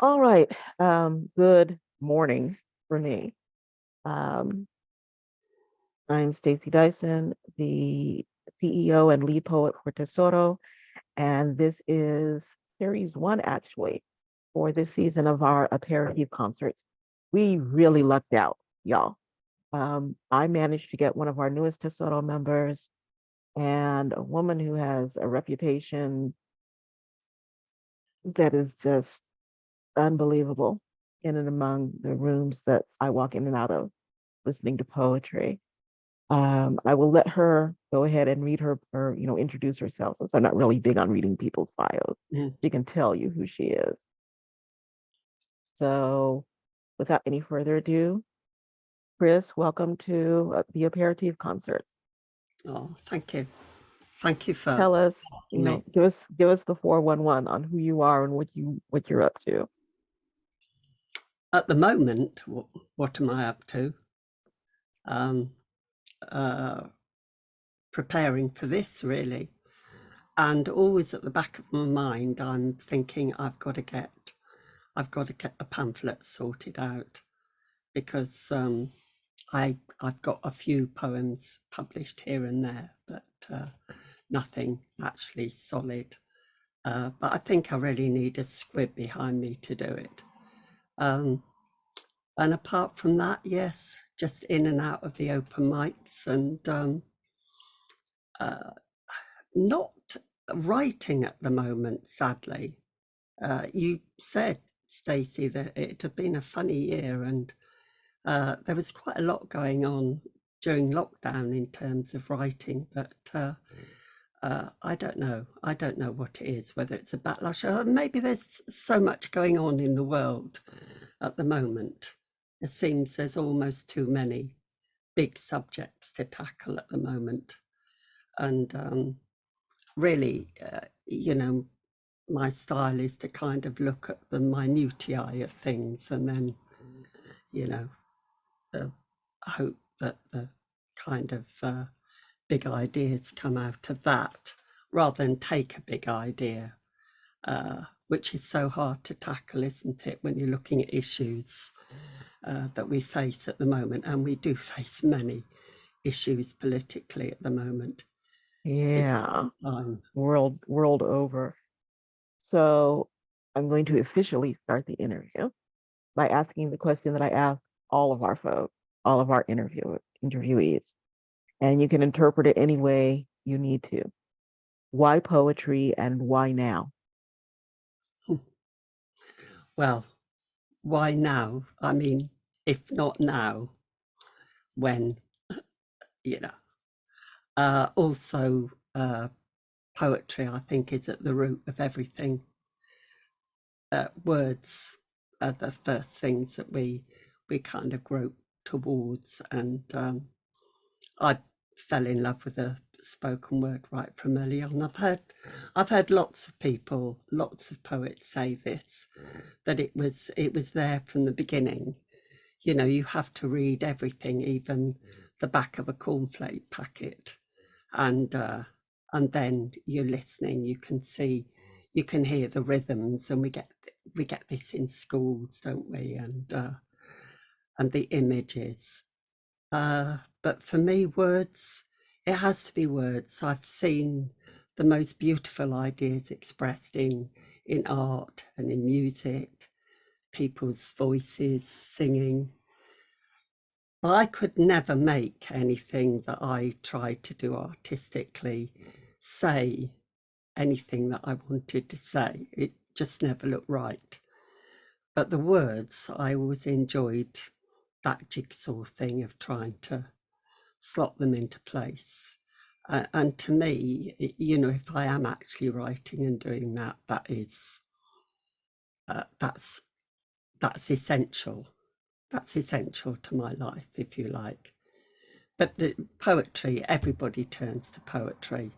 All right. Good morning for me. Um, I'm Stacy Dyson, the CEO and lead poet for Tesoro, and this is series one, actually, for this season of our Aperitif concerts. We really lucked out, y'all. I managed to get one of our newest Tesoro members and a woman who has a reputation that is just unbelievable in and among the rooms that I walk in and out of listening to poetry. I will let her go ahead and read her, introduce herself since I'm not really big on reading people's bios. Mm. She can tell you who she is. So, without any further ado, Chris, welcome to the Aperitif Concerts. Oh, thank you. Thank you for Tell us, having me. give us the 411 on who you are and what you're up to. At the moment, what am I up to? Um, uh, Preparing for this, really. And always at the back of my mind, I'm thinking I've got to get a pamphlet sorted out because I've got a few poems published here and there, but nothing actually solid. But I think I really need a squib behind me to do it. Um, and apart from that, yes, just in and out of the open mics and uh, not writing at the moment, sadly. You said, Stacey, that it had been a funny year and there was quite a lot going on during lockdown in terms of writing, but I don't know. I don't know what it is, whether it's a backlash or maybe there's so much going on in the world at the moment. It seems there's almost too many big subjects to tackle at the moment. And really, my style is to kind of look at the minutiae of things and then, you know, hope that the kind of big ideas come out of that rather than take a big idea, which is so hard to tackle, isn't it, when you're looking at issues that we face at the moment. And we do face many issues politically at the moment. It's Yeah, time. world over. So, I'm going to officially start the interview by asking the question that I ask all of our folks, all of our interviewees, and you can interpret it any way you need to. Why poetry and why now? Well, why now? I mean, if not now, when, you know? Also, poetry, I think, is at the root of everything. Words are the first things that we kind of grope towards, and I fell in love with the spoken word right from early on. I've heard lots of people, lots of poets say this, that it was there from the beginning. You know, you have to read everything, even the back of a cornflake packet, and then you're listening. You can see, you can hear the rhythms, and we get this in schools, don't we? And the images. But for me, words, it has to be words. I've seen the most beautiful ideas expressed in art and in music, people's voices singing. But I could never make anything that I tried to do artistically say anything that I wanted to say. It just never looked right. But the words, I always enjoyed that jigsaw thing of trying to slot them into place. And to me, if I am actually writing and doing that, that's essential. That's essential to my life, if you like. But the poetry, everybody turns to poetry.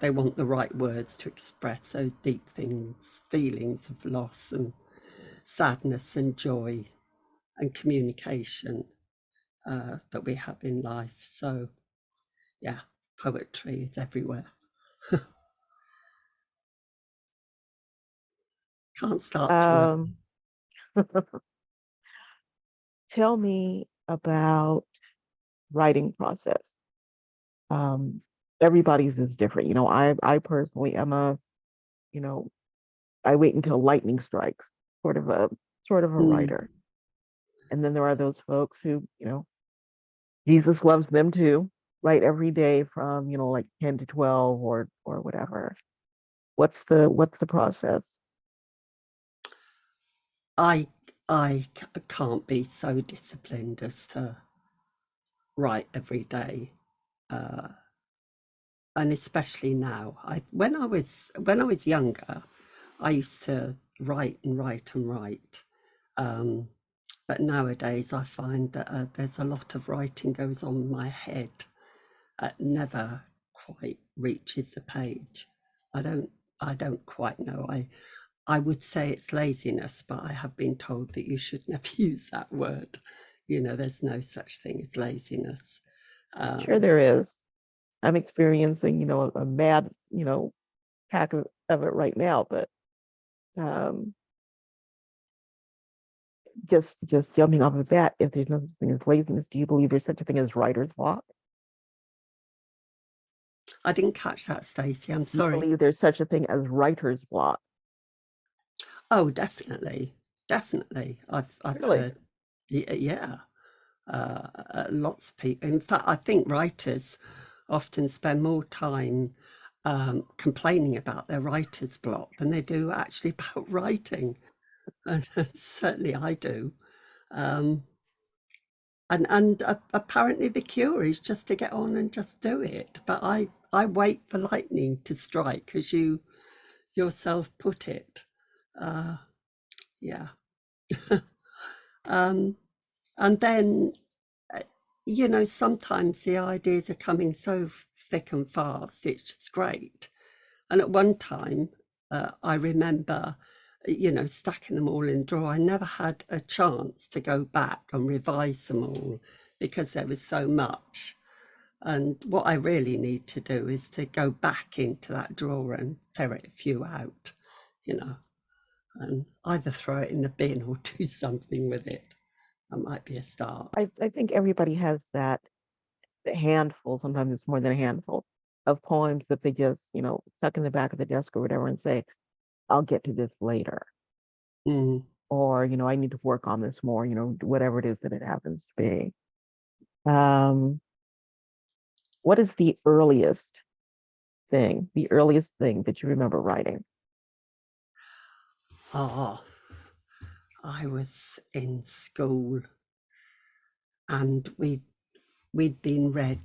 They want the right words to express those deep things, feelings of loss and sadness and joy and communication that we have in life. So, yeah, poetry is everywhere. Can't start to Um, run. Tell me about writing process. Um, Everybody's is different. I personally am you know, I wait until lightning strikes, sort of a Mm, writer. And then there are those folks who, Jesus loves them too, write every day from, like 10 to 12 or whatever. What's the process? I can't be so disciplined as to write every day, uh, and especially now. When I was younger, I used to write and write and write. Um, but nowadays, I find that there's a lot of writing goes on in my head. Never quite reaches the page. I don't. I don't quite know. I would say it's laziness, but I have been told that you should never use that word. There's no such thing as laziness. Sure, Um, there is. I'm experiencing, a mad, pack of it right now, but um, just jumping off of that, if there's no such thing as laziness, do you believe there's such a thing as writer's block? I didn't catch that, Stacey. I'm Do you sorry. believe there's such a thing as writer's block? Oh, definitely, definitely. I've Really? heard, yeah, lots of people. In fact, I think writers often spend more time complaining about their writer's block than they do actually about writing. And certainly I do. Um, and apparently the cure is just to get on and just do it. But I wait for lightning to strike, as you yourself put it. Uh, yeah. Um, and then sometimes the ideas are coming so thick and fast, it's just great. And at one time, I remember, stacking them all in a drawer. I never had a chance to go back and revise them all because there was so much. And what I really need to do is to go back into that drawer and ferret a few out, you know, and either throw it in the bin or do something with it. That might be a start. I think everybody has that handful, sometimes it's more than a handful of poems that they just, tuck in the back of the desk or whatever and say, I'll get to this later. Mm. Or, I need to work on this more, whatever it is that it happens to be. Um, what is the earliest thing that you remember writing? Oh, I was in school and we'd been read,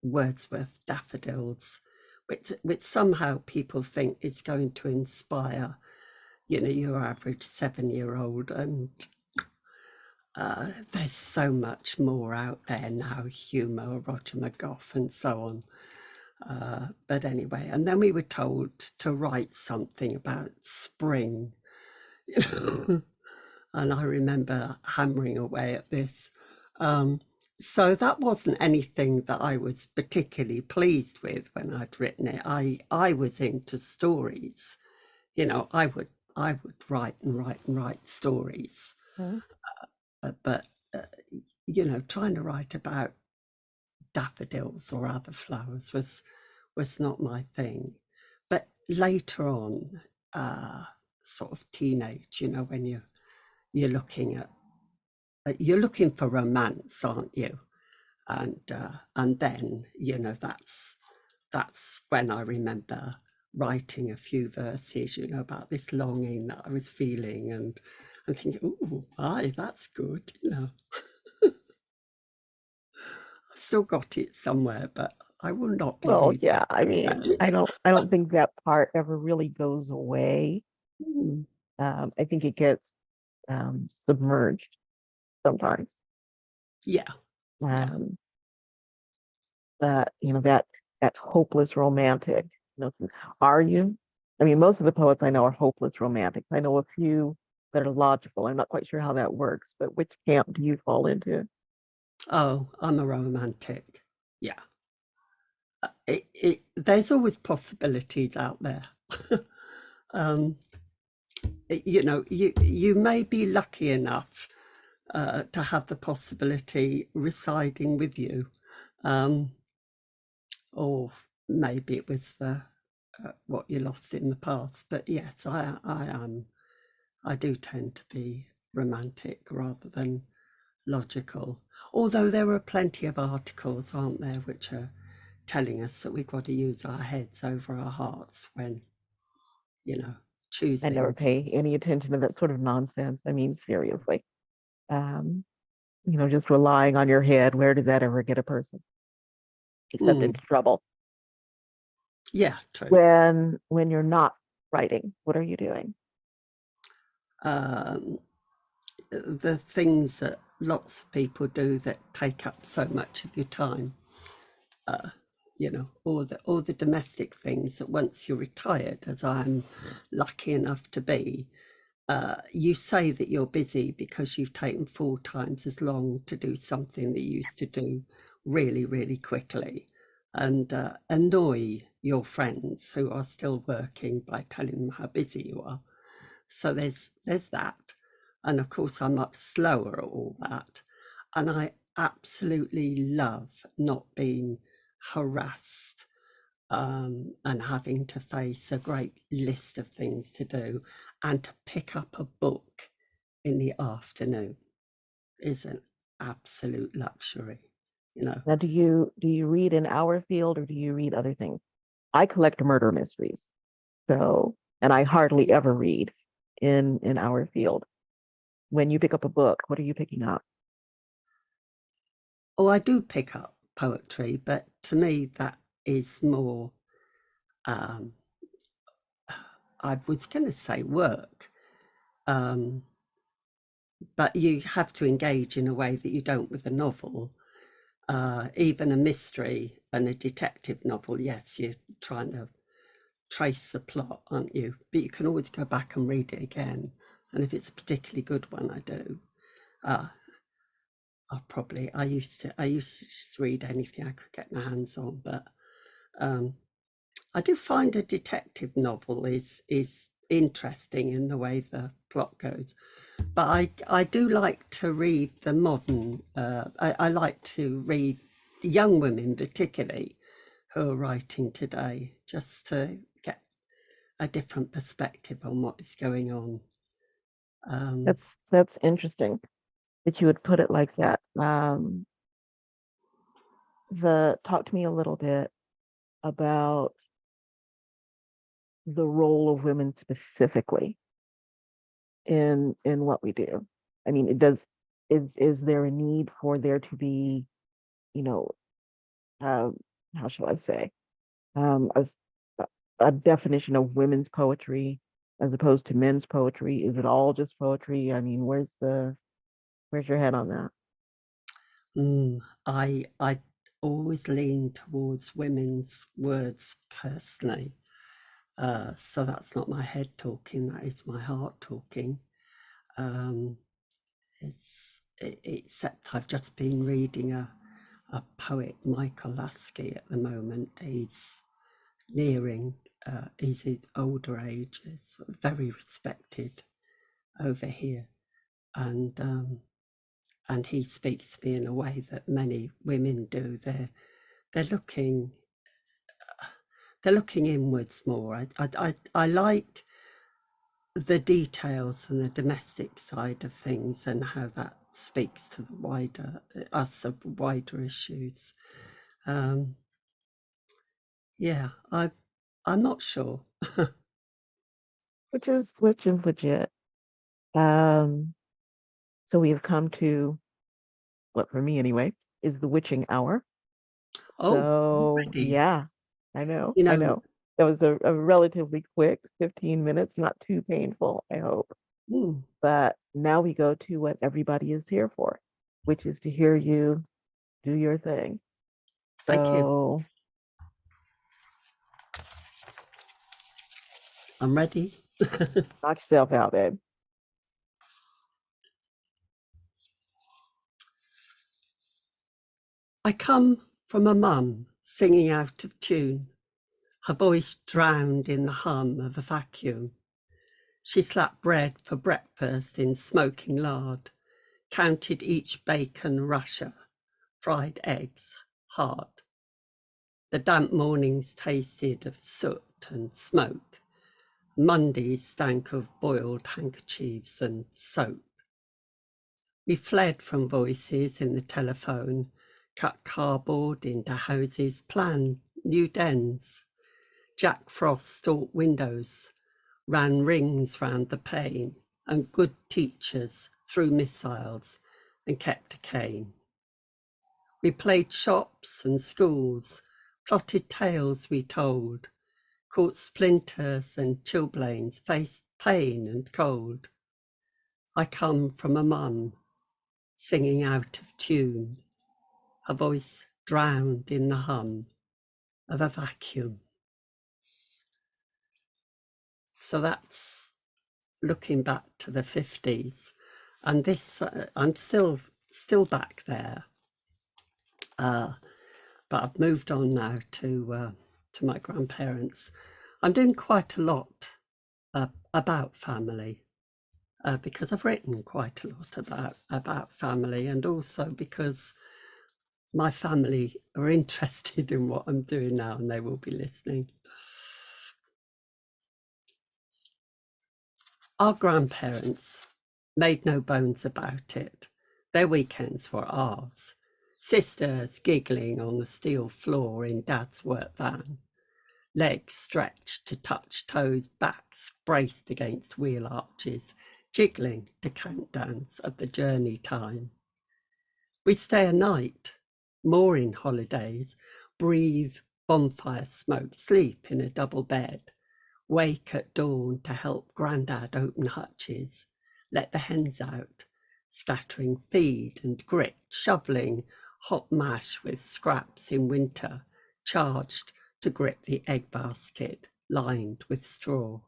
Wordsworth Daffodils, which somehow people think is going to inspire, your average 7-year-old. And there's so much more out there now, humour, Roger McGough, and so on. But anyway, and then we were told to write something about spring, you know. And I remember hammering away at this. Um, so that wasn't anything that I was particularly pleased with when I'd written it. I was into stories. I would write and write and write stories. Hmm. But trying to write about daffodils or other flowers was not my thing. But later on, uh, sort of teenage, when you're looking at you're looking for romance, aren't you? And then that's when I remember writing a few verses, about this longing that I was feeling, and thinking, oh, aye, that's good. I've still got it somewhere, but I will not be Well, reading yeah, I mean, it. I don't think that part ever really goes away. Mm, I think it gets submerged sometimes. yeah, yeah. Um, that hopeless romantic. Are you? I mean, most of the poets I know are hopeless romantics. I know a few that are logical. I'm not quite sure how that works, but which camp do you fall into? Oh, I'm a romantic. Yeah. There's always possibilities out there. um, you know, you may be lucky enough to have the possibility residing with you, um, or maybe it was the what you lost in the past. But yes, I am. I do tend to be romantic rather than logical. Although there are plenty of articles, aren't there, which are telling us that we've got to use our heads over our hearts when, you know, I never choosing. pay any attention to that sort of nonsense. I mean, seriously. Um, just relying on your head, where did that ever get a person? Except Hmm, into trouble. yeah, true. When you're not writing, what are you doing? Um, the things that lots of people do that take up so much of your time, you know, all the domestic things that once you're retired, as I'm lucky enough to be, you say that you're busy because you've taken 4 times as long to do something that you used to do really, really quickly, and annoy your friends who are still working by telling them how busy you are. So there's that, and of course I'm much slower at all that, and I absolutely love not being harassed and having to face a great list of things to do, and to pick up a book in the afternoon is an absolute luxury, you know. Now, do you read in our field or do you read other things? I collect murder mysteries, so and I hardly ever read in our field. When you pick up a book, what are you picking up? Oh, I do pick up poetry, but to me that is more, um, I was going to say work, um, but you have to engage in a way that you don't with a novel. Even a mystery and a detective novel, yes, you're trying to trace the plot, aren't you? But you can always go back and read it again. And if it's a particularly good one, I do. Uh, I used to just read anything I could get my hands on, but um, I do find a detective novel is interesting in the way the plot goes. But I do like to read the modern. I like to read young women, particularly, who are writing today, just to get a different perspective on what is going on. Um, That's interesting that you would put it like that. The Talk to me a little bit about the role of women specifically in what we do. I mean, it does is there a need for there to be, you know, um, how shall I say, a, a definition of women's poetry as opposed to men's poetry? Is it all just poetry? I mean, where's your head on that? I always lean towards women's words personally. So that's not my head talking, that is my heart talking. Um, except I've just been reading a poet, Michael Lasky, at the moment. He's nearing, he's in older age, is very respected over here. And he speaks to me in a way that many women do. They're looking they're looking inwards more. I like the details and the domestic side of things and how that speaks to the wider us of wider issues. Um, yeah, I'm not sure. Which is legit. Um, so we have come to what for me anyway is the witching hour. Oh, So already, yeah, I know, you I know. know. That was a relatively quick 15 minutes, not too painful, I hope. mm, But now we go to what everybody is here for, which is to hear you do your thing. Thank you. So I'm ready. knock yourself out, babe. I come from a mum singing out of tune, her voice drowned in the hum of a vacuum. She slapped bread for breakfast in smoking lard, counted each bacon rasher, fried eggs hard. The damp mornings tasted of soot and smoke. Mondays stank of boiled handkerchiefs and soap. We fled from voices in the telephone, cut cardboard into houses, planned new dens. Jack Frost stalked windows, ran rings round the pane, and good teachers threw missiles and kept a cane. We played shops and schools, plotted tales we told, caught splinters and chilblains, faced pain and cold. I come from a mum singing out of tune, her voice drowned in the hum of a vacuum. So that's looking back to the 50s, and this I'm still back there, but I've moved on now to my grandparents. I'm doing quite a lot about family because I've written quite a lot about family, and also because my family are interested in what I'm doing now, and they will be listening. Our grandparents made no bones about it. Their weekends were ours. Sisters giggling on the steel floor in Dad's work van, legs stretched to touch toes, backs braced against wheel arches, jiggling to countdowns of the journey time. We'd stay a night, mooring holidays, breathe bonfire smoke, sleep in a double bed, wake at dawn to help Grandad open hutches, let the hens out, scattering feed and grit, shoveling hot mash with scraps in winter, charged to grip the egg basket lined with straw.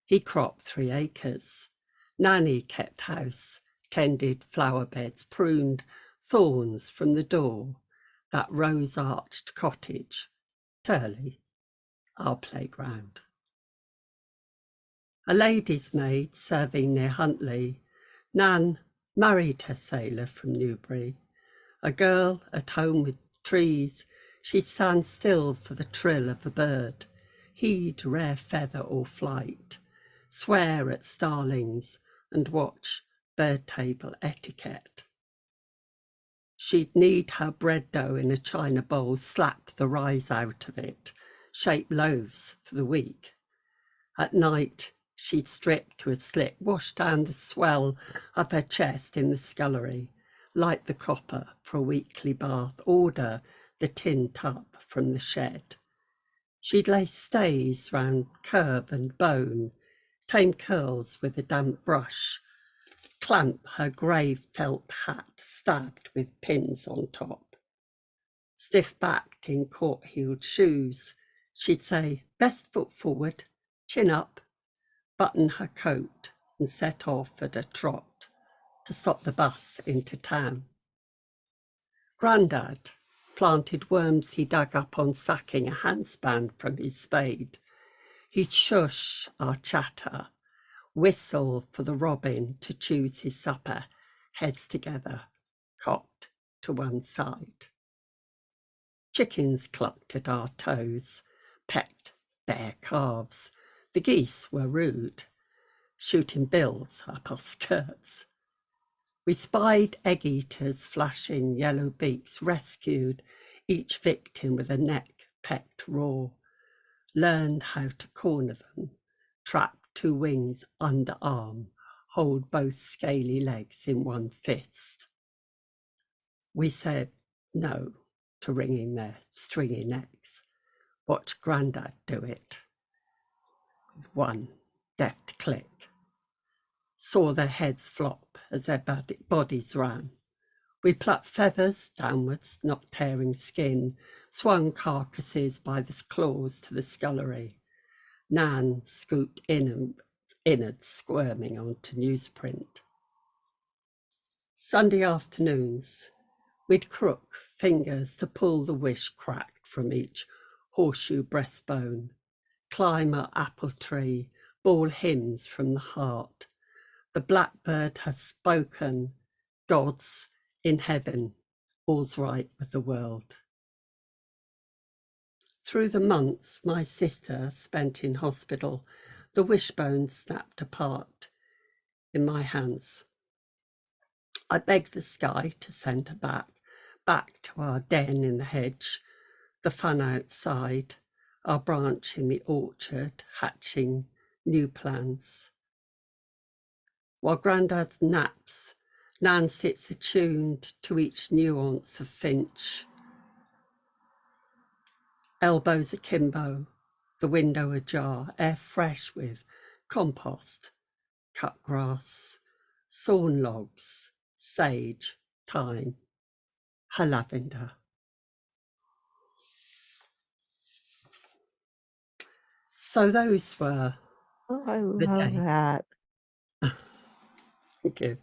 He cropped 3 acres. Nanny kept house, tended flower beds, pruned thorns from the door, that rose-arched cottage, Turley, our playground. A lady's maid serving near Huntley, Nan married her sailor from Newbury. A girl at home with trees, she'd stand still for the trill of a bird, heed rare feather or flight, swear at starlings and watch bird table etiquette. She'd knead her bread dough in a china bowl, slap the rise out of it, shape loaves for the week. At night, she'd strip to a slit, wash down the swell of her chest in the scullery, light the copper for a weekly bath, order the tin tub from the shed. She'd lay stays round curve and bone, tame curls with a damp brush, clamp her grey felt hat stabbed with pins on top. Stiff-backed in court-heeled shoes, she'd say, best foot forward, chin up, button her coat and set off at a trot to stop the bus into town. Grandad planted worms he dug up on sacking a handspan from his spade. He'd shush our chatter, whistle for the robin to choose his supper, heads together, cocked to one side. Chickens clucked at our toes, pecked bare calves. The geese were rude, shooting bills up our skirts. We spied egg-eaters flashing yellow beaks, rescued each victim with a neck pecked raw, learned how to corner them, trap 2 wings under arm, hold both scaly legs in one fist. We said no to wringing their stringy necks. Watch Grandad do it with one deft click. Saw their heads flop as their bodies ran. We plucked feathers downwards, not tearing skin, swung carcasses by the claws to the scullery. Nan scooped innards squirming onto newsprint. Sunday afternoons, we'd crook fingers to pull the wish cracked from each horseshoe breastbone, climb our apple tree, ball hymns from the heart. The blackbird has spoken, God's in heaven, all's right with the world. Through the months my sister spent in hospital, the wishbone snapped apart in my hands. I begged the sky to send her back to our den in the hedge, the fun outside, our branch in the orchard, hatching new plans. While Grandad naps, Nan sits attuned to each nuance of finch. Elbows akimbo, the window ajar, air fresh with compost, cut grass, sawn logs, sage, thyme, her lavender. So those were Oh, I the love day. that. Thank you.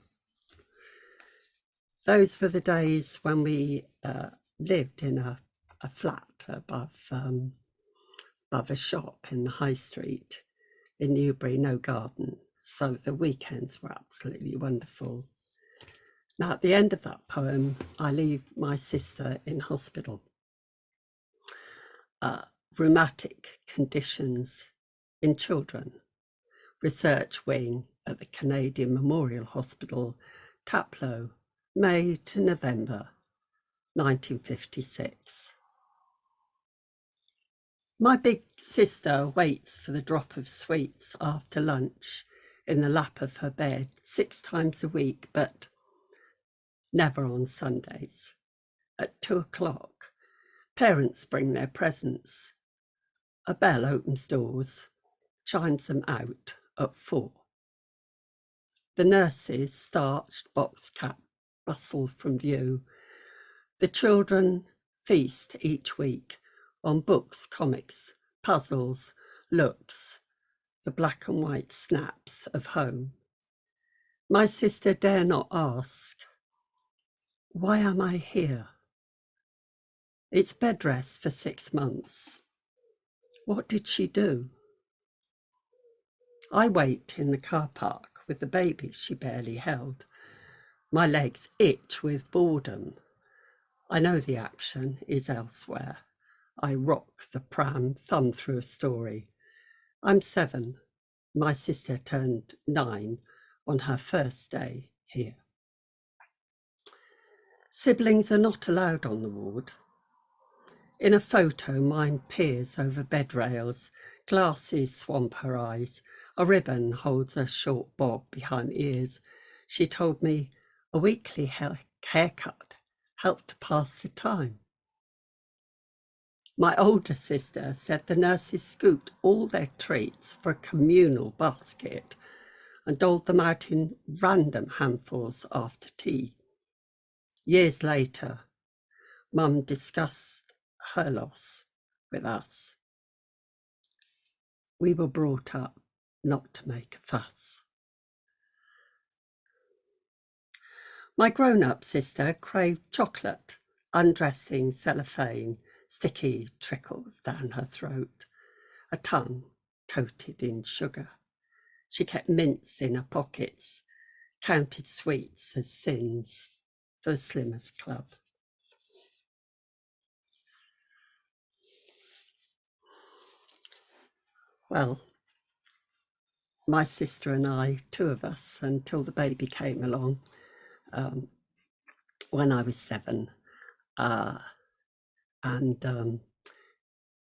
Those were the days when we lived in a flat above a shop in the high street in Newbury, no garden. So the weekends were absolutely wonderful. Now, at the end of that poem, I leave my sister in hospital. Rheumatic conditions in children, research wing at the Canadian Memorial Hospital, Taplow, May to November 1956. My big sister waits for the drop of sweets after lunch in the lap of her bed 6 times a week, but never on Sundays. At 2 o'clock, parents bring their presents. A bell opens doors, chimes them out at 4. The nurses, starched, box cap, bustle from view. The children feast each week on books, comics, puzzles, looks, the black and white snaps of home. My sister dare not ask, why am I here? It's bed rest for 6 months. What did she do? I wait in the car park with the baby she barely held. My legs itch with boredom. I know the action is elsewhere. I rock the pram, thumb through a story. I'm 7. My sister turned 9 on her first day here. Siblings are not allowed on the ward. In a photo, mine peers over bed rails, glasses swamp her eyes, a ribbon holds a short bob behind the ears. She told me a weekly haircut helped to pass the time. My older sister said the nurses scooped all their treats for a communal basket and doled them out in random handfuls after tea. Years later, Mum discussed her loss with us. We were brought up not to make a fuss. My grown-up sister craved chocolate, undressing cellophane, sticky trickles down her throat, a tongue coated in sugar. She kept mints in her pockets, counted sweets as sins for the Slimmers Club. Well, my sister and I, 2 of us, until the baby came along when I was 7. And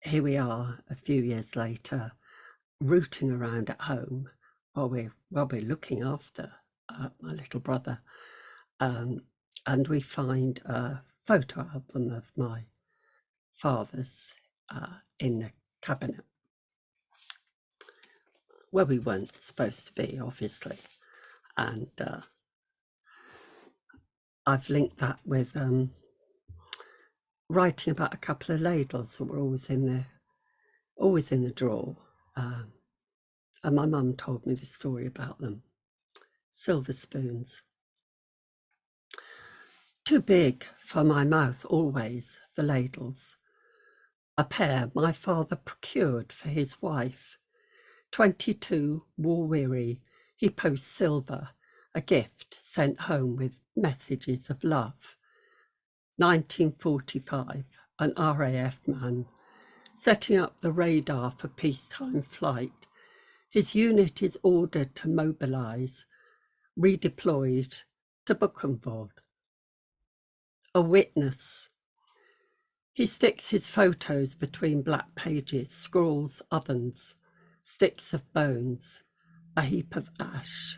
here we are a few years later, rooting around at home while we're looking after my little brother. And we find a photo album of my father's in a cabinet where we weren't supposed to be, obviously. And I've linked that with writing about a couple of ladles that were always in the drawer. And my mum told me the story about them. Silver spoons. Too big for my mouth always, the ladles. A pair my father procured for his wife. 22, war-weary, he posts silver, a gift sent home with messages of love. 1945, an RAF man, setting up the radar for peacetime flight. His unit is ordered to mobilise, redeployed to Buchenwald. A witness. He sticks his photos between black pages, scrawls ovens, sticks of bones, a heap of ash,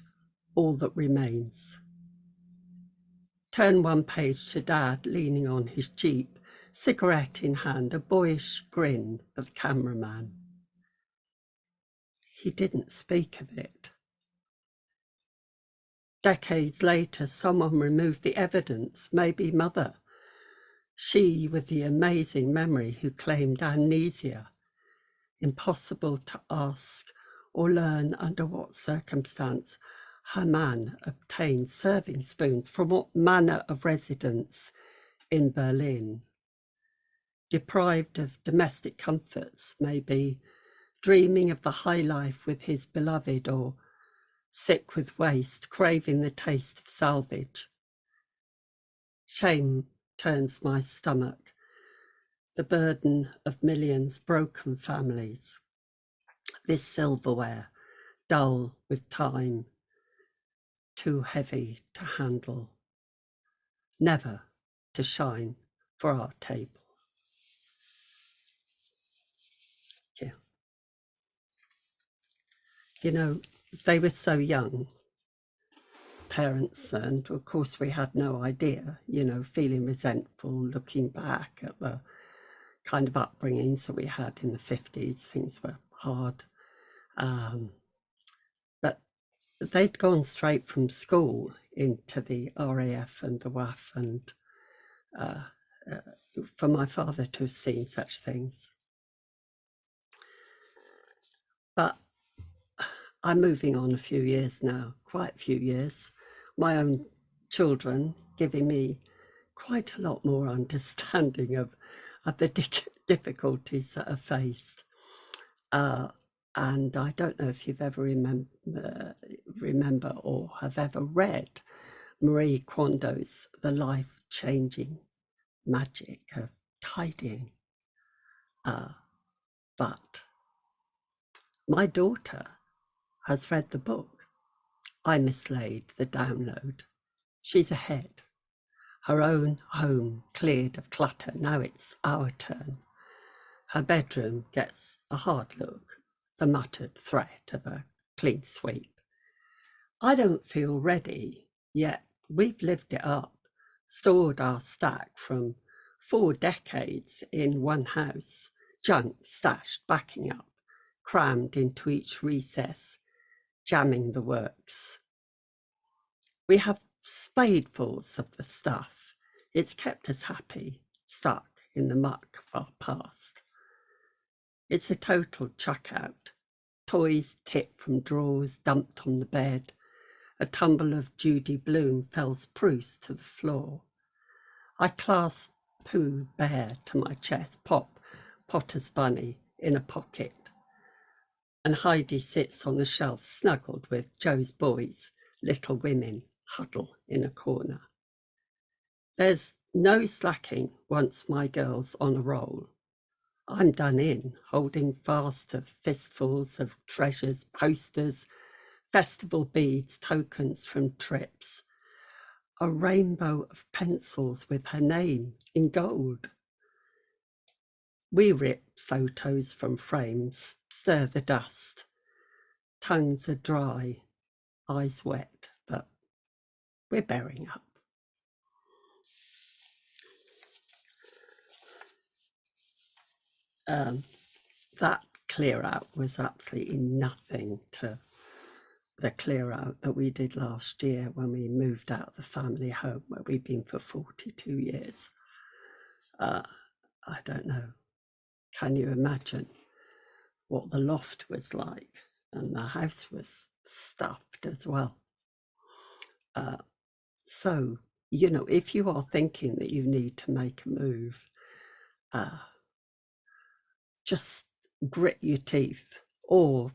all that remains. Turn one page to Dad leaning on his Jeep, cigarette in hand, a boyish grin of the cameraman. He didn't speak of it. Decades later, someone removed the evidence, maybe Mother. She with the amazing memory who claimed amnesia. Impossible to ask or learn under what circumstance her man obtained serving spoons from what manner of residence in Berlin. Deprived of domestic comforts, maybe dreaming of the high life with his beloved, or sick with waste, craving the taste of salvage. Shame turns my stomach, the burden of millions broken families. This silverware, dull with time, too heavy to handle, never to shine for our table. Yeah. You know, they were so young, parents, and of course we had no idea, you know, feeling resentful, looking back at the kind of upbringings that we had in the 50s. Things were hard. But they'd gone straight from school into the RAF and the WAF, and for my father to have seen such things. But I'm moving on a few years now, quite a few years. My own children giving me quite a lot more understanding of the difficulties that are faced. And I don't know if you've ever remember or have ever read Marie Kondo's The Life-Changing Magic of Tidying. But my daughter has read the book. I mislaid the download. She's ahead. Her own home cleared of clutter. Now it's our turn. Her bedroom gets a hard look, the muttered threat of a clean sweep. I don't feel ready, yet we've lived it up, stored our stack from 4 decades in one house, junk stashed, backing up, crammed into each recess, jamming the works. We have spadefuls of the stuff. It's kept us happy, stuck in the muck of our past. It's a total chuck out. Toys tipped from drawers, dumped on the bed. A tumble of Judy Blume fells Proust to the floor. I clasp Pooh Bear to my chest, pop Potter's Bunny in a pocket. And Heidi sits on the shelf snuggled with Joe's boys, Little Women, huddle in a corner. There's no slacking once my girl's on a roll. I'm done in, holding fast to fistfuls of treasures, posters, festival beads, tokens from trips. A rainbow of pencils with her name in gold. We rip photos from frames, stir the dust. Tongues are dry, eyes wet, but we're bearing up. That clear out was absolutely nothing to the clear out that we did last year when we moved out of the family home where we've been for 42 years. I don't know. Can you imagine what the loft was like? And the house was stuffed as well. So, you know, if you are thinking that you need to make a move, just grit your teeth, or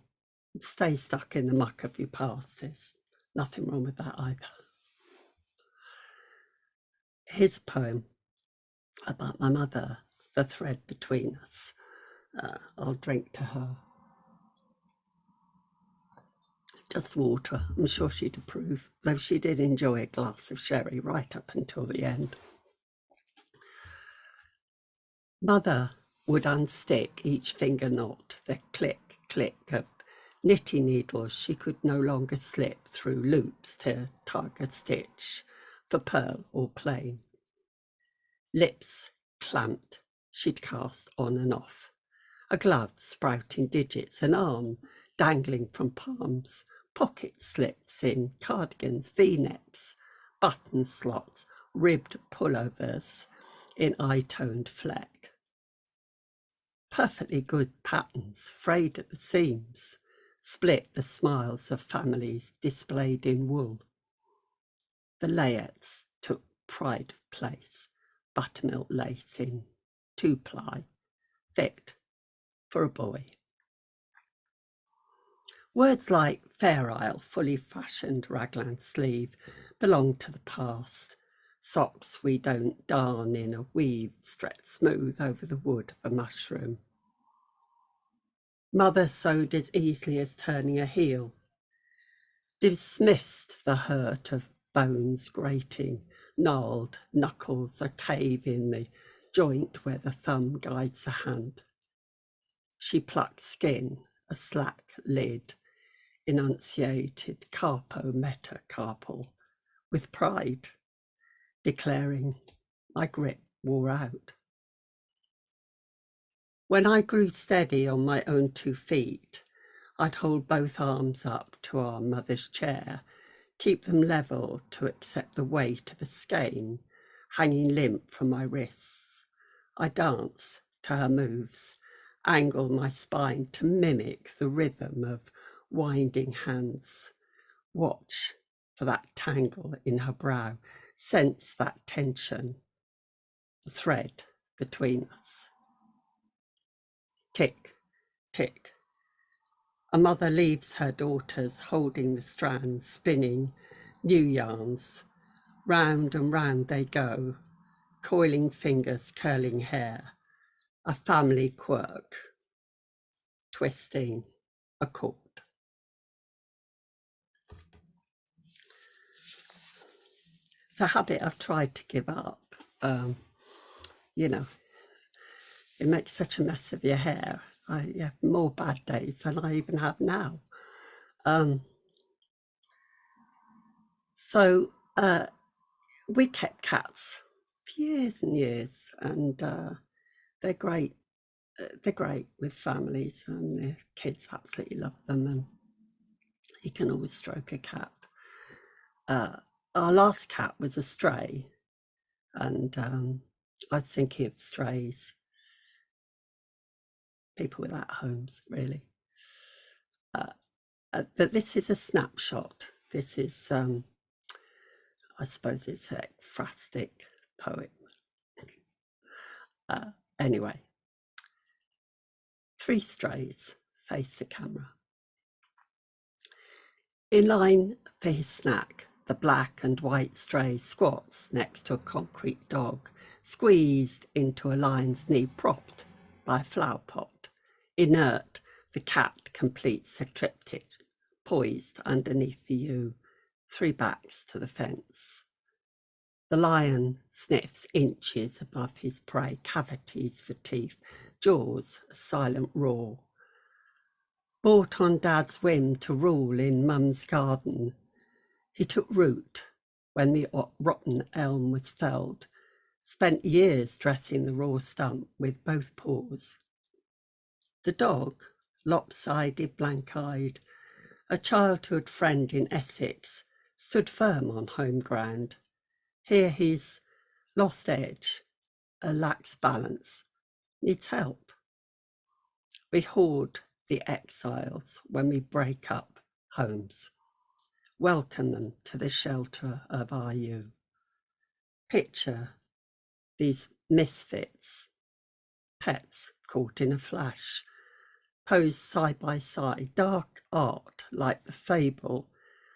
stay stuck in the muck of your past. There's nothing wrong with that either. Here's a poem about my mother, the thread between us. I'll drink to her. Just water. I'm sure she'd approve, though she did enjoy a glass of sherry right up until the end. Mother would unstick each finger knot, the click, click of knitting needles she could no longer slip through loops to tug a stitch for pearl or plain. Lips clamped, she'd cast on and off. A glove sprouting digits, an arm dangling from palms, pocket slits in cardigans, v-necks, button slots, ribbed pullovers in eye-toned fleck. Perfectly good patterns, frayed at the seams, split the smiles of families displayed in wool. The layets took pride of place, buttermilk lace in two-ply, fit for a boy. Words like fair isle, fully fashioned raglan sleeve belong to the past. Socks we don't darn in a weave stretched smooth over the wood of a mushroom. Mother sewed as easily as turning a heel, dismissed the hurt of bones grating, gnarled knuckles, a cave in the joint where the thumb guides the hand. She plucked skin, a slack lid, enunciated carpo metacarpal with pride, declaring my grip wore out. When I grew steady on my own 2 feet, I'd hold both arms up to our mother's chair, keep them level to accept the weight of a skein hanging limp from my wrists. I dance to her moves, angle my spine to mimic the rhythm of winding hands. Watch for that tangle in her brow, sense that tension, the thread between us. Tick, tick. A mother leaves her daughters holding the strands, spinning new yarns. Round and round they go, coiling fingers, curling hair. A family quirk, twisting a cord. It's a habit I've tried to give up. You know, it makes such a mess of your hair. I have more bad days than I even have now. So we kept cats for years and years, and they're great. They're great with families, and their kids absolutely love them, and you can always stroke a cat. Our last cat was a stray, and I was thinking of strays, people without homes, really. But this is a snapshot. This is, I suppose it's an ekphrastic poem. Anyway, 3 strays face the camera. In line for his snack, the black and white stray squats next to a concrete dog, squeezed into a lion's knee propped by a flower pot. Inert, the cat completes a triptych, poised underneath the ewe, 3 backs to the fence. The lion sniffs inches above his prey, cavities for teeth, jaws a silent roar. Bought on Dad's whim to rule in Mum's garden, he took root when the rotten elm was felled, spent years dressing the raw stump with both paws. The dog, lopsided, blank-eyed, a childhood friend in Essex, stood firm on home ground. Here he's lost edge, a lax balance, needs help. We hoard the exiles when we break up homes, welcome them to the shelter of our you. Picture these misfits, pets caught in a flash, posed side by side, dark art like the fable,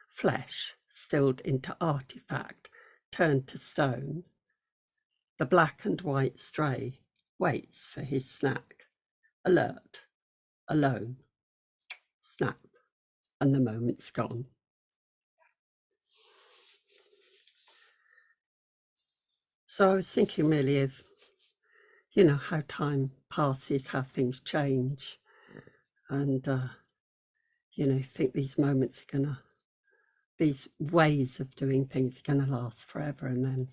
flesh stilled into artifact, turned to stone. The black and white stray waits for his snack, alert, alone, snap, and the moment's gone. So I was thinking really of, how time passes, how things change, and, think these moments are gonna, these ways of doing things are gonna last forever, and then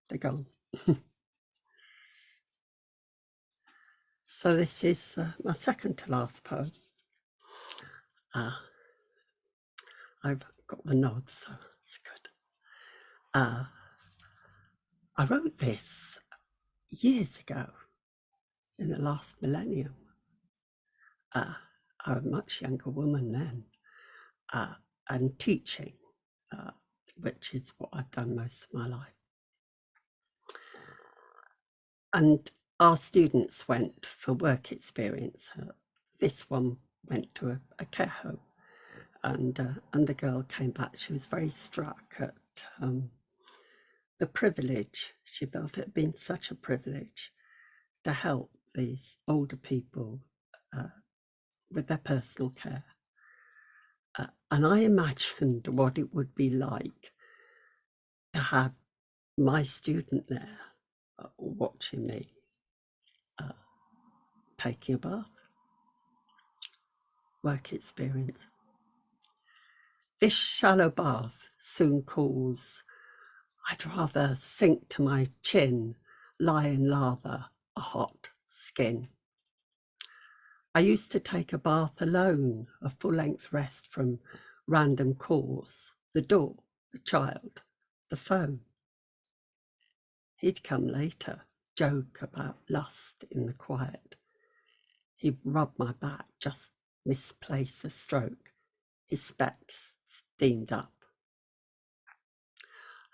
they're gone. So this is my second to last poem. I've got the nod, so it's good. I wrote this years ago, in the last millennium. I was a much younger woman then, and teaching, which is what I've done most of my life. And our students went for work experience. This one went to a care home, and the girl came back. She was very struck at the privilege. She felt it had been such a privilege to help these older people with their personal care. And I imagined what it would be like to have my student there watching me taking a bath. Work experience. This shallow bath soon cools. I'd rather sink to my chin, lie in lather, a hot skin. I used to take a bath alone, a full-length rest from random calls, the door, the child, the phone. He'd come later, joke about lust in the quiet. He'd rub my back, just misplace a stroke, his specs steamed up.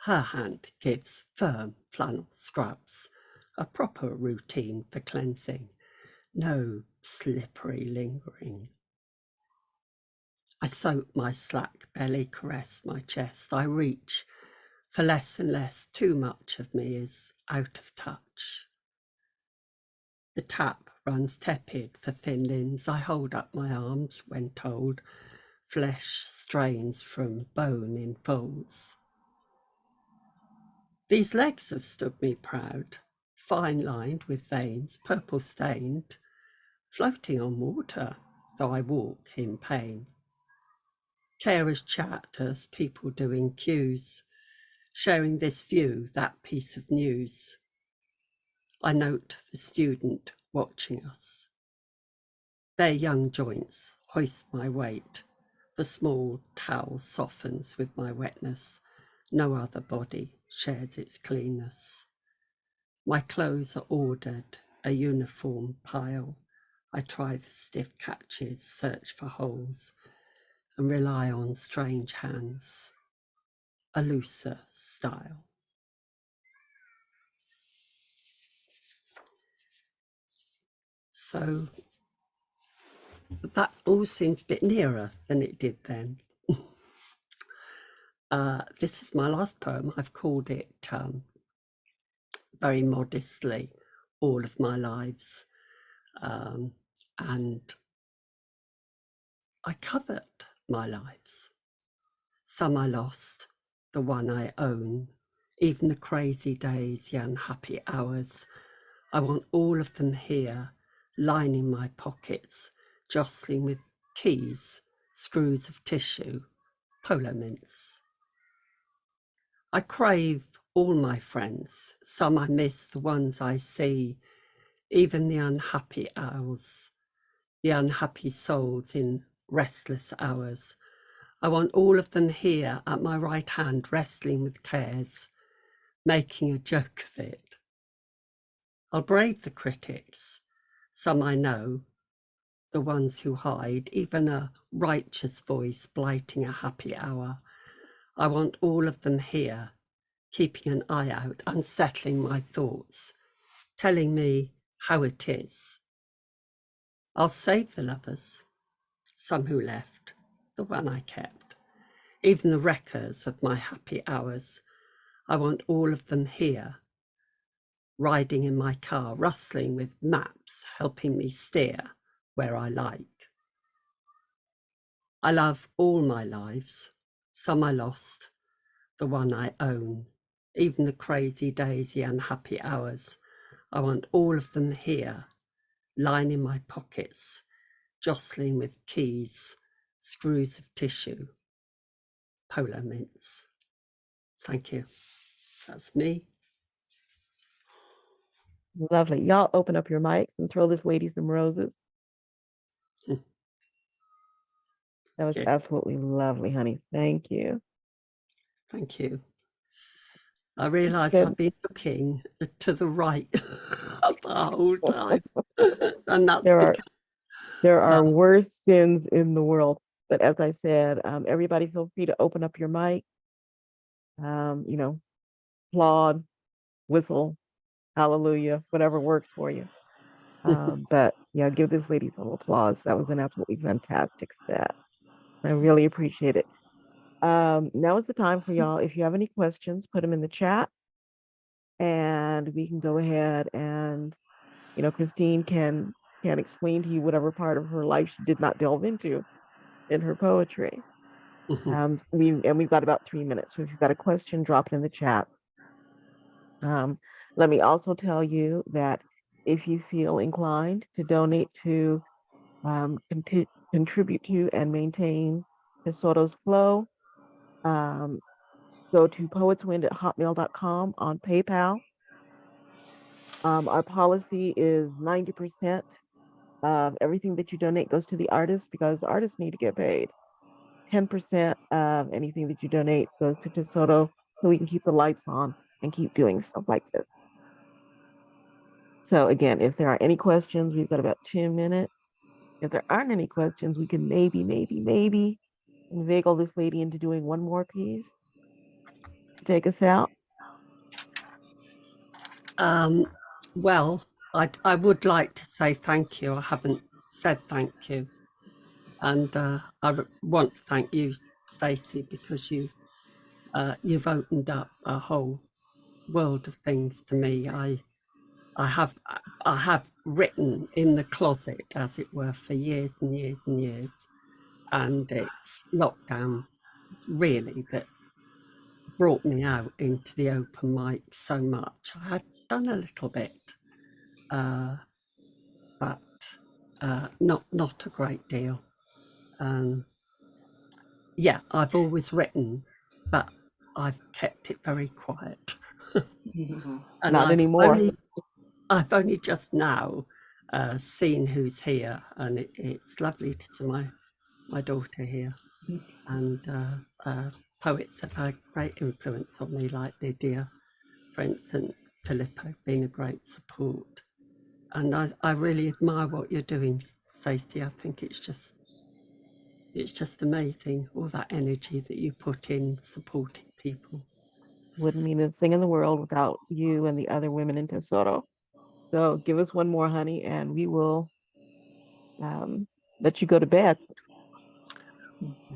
Her hand gives firm flannel scrubs, a proper routine for cleansing, no slippery lingering. I soak my slack belly, caress my chest. I reach for less and less. Too much of me is out of touch. The tap runs tepid for thin limbs. I hold up my arms when told. Flesh strains from bone in folds. These legs have stood me proud, fine lined with veins, purple stained, floating on water, though I walk in pain. Carers chat as people doing cues, sharing this view, that piece of news. I note the student watching us. Their young joints hoist my weight. The small towel softens with my wetness. No other body shares its cleanness. My clothes are ordered, a uniform pile. I try the stiff catches, search for holes, and rely on strange hands, a looser style. So that all seems a bit nearer than it did then. This is my last poem. I've called it very modestly, All of My Lives. And I covered my lives. Some I lost, the one I own, even the crazy days, the unhappy hours. I want all of them here, lining my pockets, jostling with keys, screws of tissue, polo mints. I crave all my friends. Some I miss, the ones I see, even the unhappy owls, the unhappy souls in restless hours. I want all of them here at my right hand, wrestling with cares, making a joke of it. I'll brave the critics, some I know, the ones who hide, even a righteous voice blighting a happy hour. I want all of them here, keeping an eye out, unsettling my thoughts, telling me how it is. I'll save the lovers, some who left, the one I kept, even the wreckers of my happy hours. I want all of them here, riding in my car, rustling with maps, helping me steer where I like. I love all my lives, some I lost, the one I own, even the crazy days, the unhappy hours. I want all of them here, lining my pockets, jostling with keys, screws of tissue, polo mints. Thank you. That's me. Lovely. Y'all open up your mics and throw this lady some roses. That was Okay. absolutely lovely, honey. Thank you. Thank you. I realise Good. I've been looking to the right the whole time, and that's There are because there are worse sins in the world. But as I said, everybody feel free to open up your mic. You know, applaud, whistle, hallelujah, whatever works for you. But yeah, give this lady some applause. That was an absolutely fantastic set. I really appreciate it. Now is the time for y'all. If you have any questions, put them in the chat, and we can go ahead and Christine can explain to you whatever part of her life she did not delve into in her poetry. We've got about 3 minutes. So if you've got a question, drop it in the chat. Let me also tell you that if you feel inclined to donate to contribute to and maintain Tesoto's flow, go to poetswind@hotmail.com on PayPal. Our policy is 90% of everything that you donate goes to the artist because artists need to get paid. 10% of anything that you donate goes to Tesoro so we can keep the lights on and keep doing stuff like this. So again, if there are any questions, we've got about 2 minutes. If there aren't any questions, we can maybe inveigle this lady into doing one more piece to take us out. Well, I would like to say thank you. I haven't said thank you, and want to thank you, Stacey, because you've opened up a whole world of things to me. I have written in the closet, as it were, for years and years and years, and it's lockdown really that brought me out into the open mic so much. I had done a little bit, but not a great deal. Yeah, I've always written, but I've kept it very quiet. And Not anymore. I've only just now seen who's here, and it's lovely to see my daughter here. And poets have had great influence on me, like Lydia, for instance. Filippo being a great support, and I really admire what you're doing, Stacey. I think it's just amazing, all that energy that you put in supporting people. Wouldn't mean a thing in the world without you and the other women in Tesoro. So give us one more, honey, and we will let you go to bed.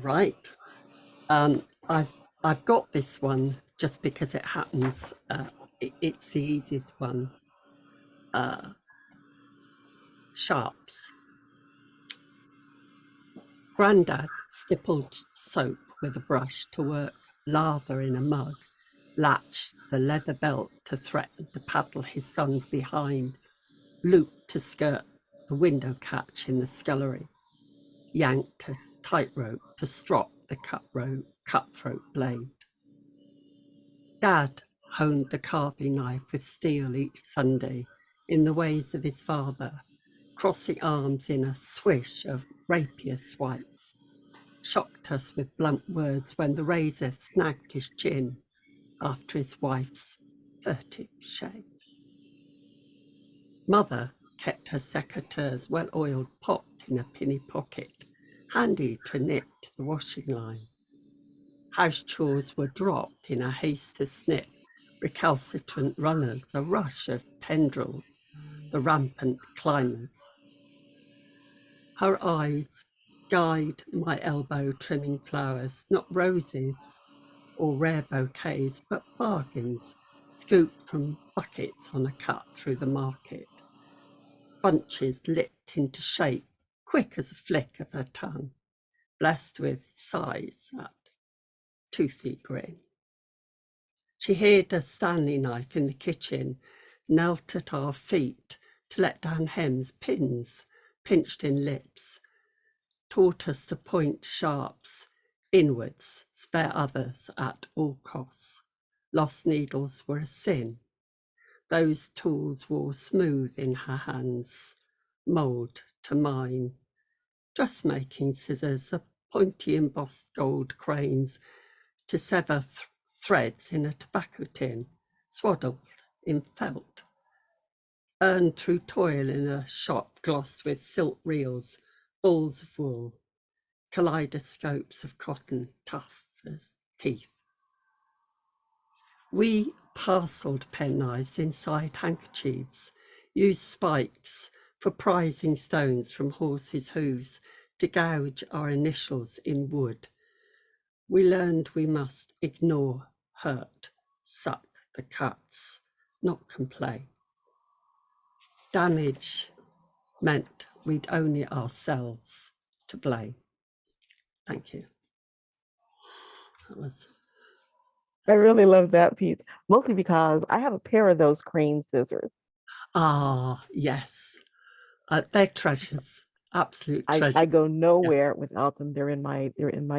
Right. I've got this one just because it happens. It's the easiest one. Sharps. Grandad stippled soap with a brush to work lather in a mug, latched the leather belt to threaten to paddle his sons behind, looped to skirt the window catch in the scullery, yanked a tightrope to strop the cutthroat blade. Dad honed the carving knife with steel each Sunday in the ways of his father, crossing arms in a swish of rapier swipes, shocked us with blunt words when the razor snagged his chin after his wife's furtive shave. Mother kept her secateurs well-oiled pot in a pinny pocket, handy to nip to the washing line. House chores were dropped in a haste to snip recalcitrant runners, a rush of tendrils, the rampant climbers. Her eyes guide my elbow trimming flowers, not roses or rare bouquets, but bargains scooped from buckets on a cut through the market. Bunches licked into shape, quick as a flick of her tongue, blessed with sighs at toothy grin. She hid a Stanley knife in the kitchen, knelt at our feet to let down hems, pins pinched in lips, taught us to point sharps inwards, spare others at all costs. Lost needles were a sin. Those tools wore smooth in her hands, mould to mine. Dressmaking scissors, the pointy embossed gold cranes to sever threads in a tobacco tin, swaddled in felt. Earned through toil in a shop glossed with silk reels, balls of wool, kaleidoscopes of cotton, tough as teeth. We parcelled penknives inside handkerchiefs, used spikes for prizing stones from horses' hooves to gouge our initials in wood. We learned we must ignore hurt, suck the cuts, not complain. Damage meant we'd only ourselves to blame. Thank you. That was I really love that piece, mostly because I have a pair of those crane scissors. yes. They're treasures, absolute I treasure. go Yeah, nowhere without them. They're in my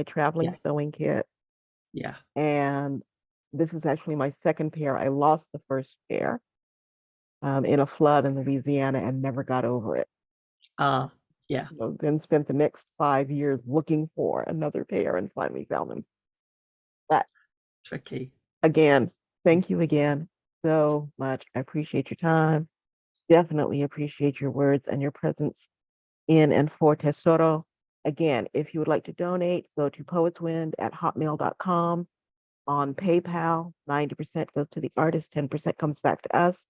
traveling yeah, sewing kit. yeah. And this is actually my second pair. I lost the first pair in a flood in Louisiana and never got over it. Yeah, Then spent the next 5 years looking for another pair and finally found them. But tricky. again, thank you again so much. I appreciate your time. Definitely appreciate your words and your presence in and for Tesoro. Again, if you would like to donate, go to poetswind@hotmail.com. On PayPal, 90% goes to the artist, 10% comes back to us.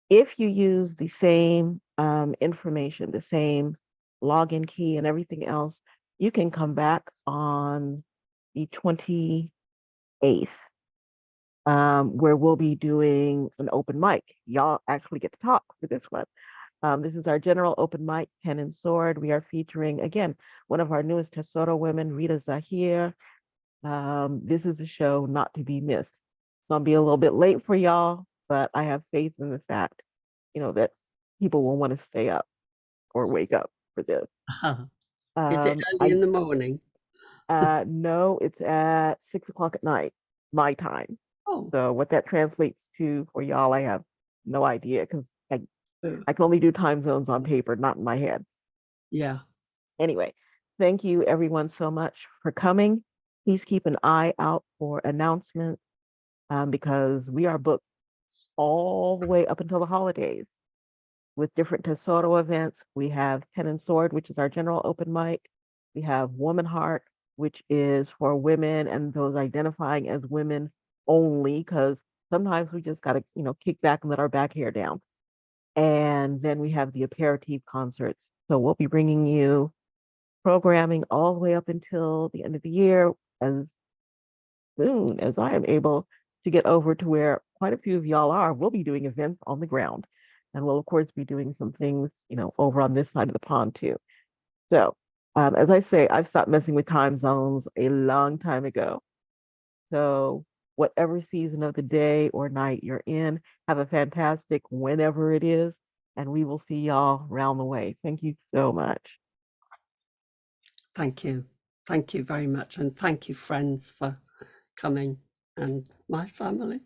If you use the same information, the same login key and everything else, you can come back on the 28th, where we'll be doing an open mic. Y'all actually get to talk for this one. This is our general open mic, Pen and Sword. We are featuring, again, one of our newest Tesoro women, Rita Zahir. This is a show not to be missed. It's gonna be a little bit late for y'all, but I have faith in the fact, that people will want to stay up or wake up for this. Uh-huh. Is it early I in the morning? No, it's at 6 o'clock at night, my time. Oh, So what that translates to for y'all, I have no idea because I, oh, I can only do time zones on paper, not in my head. yeah. Anyway, thank you everyone so much for coming. Please keep an eye out for announcements because we are booked all the way up until the holidays with different Tesoro events. We have Pen and Sword, which is our general open mic. We have Woman Heart, which is for women and those identifying as women only, because sometimes we just got to, kick back and let our back hair down. And then we have the Aperitif concerts. So we'll be bringing you programming all the way up until the end of the year, as soon as I am able to get over to where quite a few of y'all are. We'll be doing events on the ground. And we'll, of course, be doing some things, over on this side of the pond too. So, as I say, I've stopped messing with time zones a long time ago. So, whatever season of the day or night you're in, have a fantastic whenever it is. And we will see y'all round the way. Thank you so much. Thank you. Thank you very much. And thank you, friends, for coming and my family.